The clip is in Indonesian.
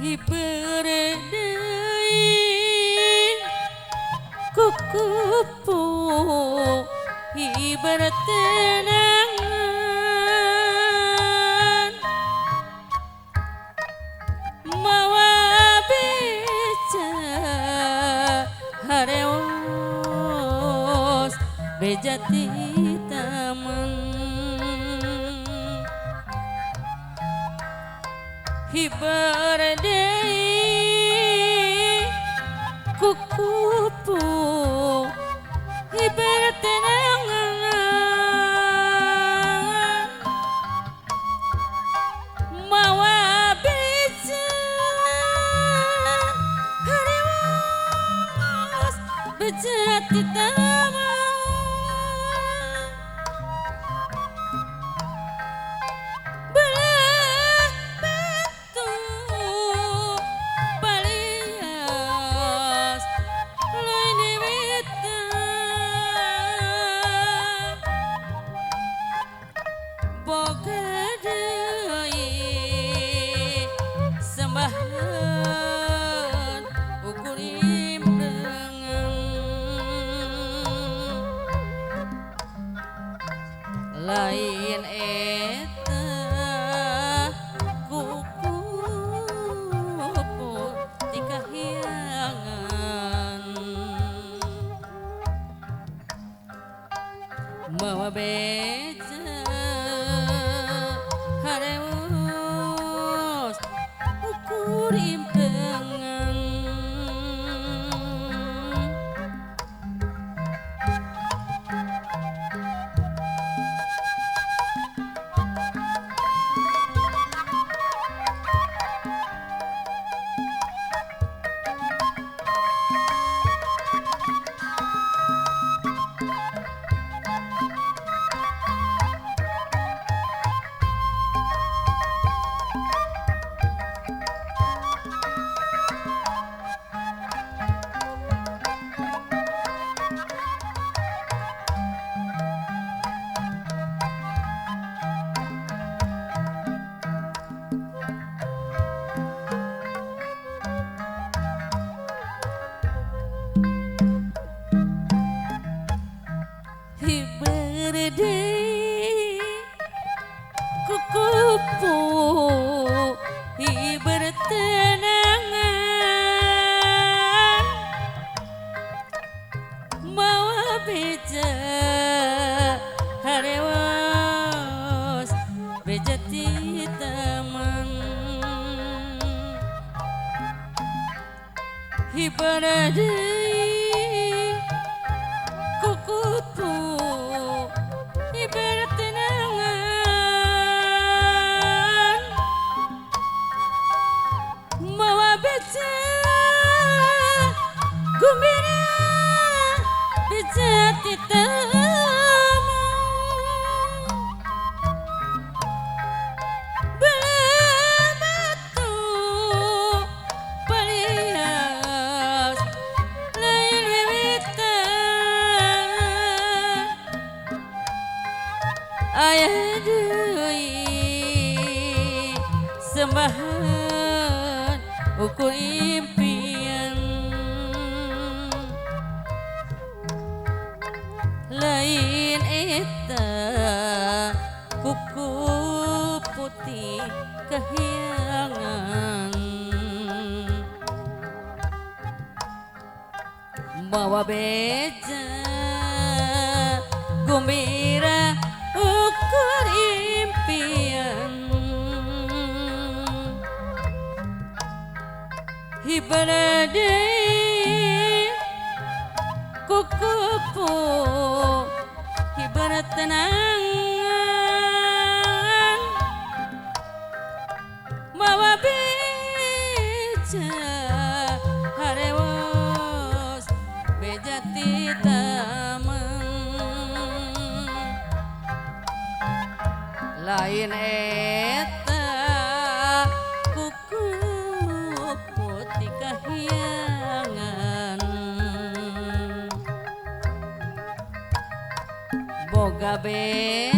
Hiberdeui kukupu ibarat tenangan mawa beca hareos bejati taman Hiberdeui kukupu ibarat tenangan mawa beca harewas bejati taman lain eta kukupu ti kahyangan mawa beca hareus ukur impengan Hiberdeui kukupu ibarat tenangan mawa beca harewas bejati taman Hiberdeui kukupu ibarat tenangan mawa beca gumbira bejati taman belamatu palias lain wiwitan ayah deui sembahan ukur impian lain eta kuku putih kahyangan bawa beca gumbira ukur impian Hiberdeui kukupu ibarat tenangan mawa beca harewas bejati taman lain eta kukupu ti kahyangan boga be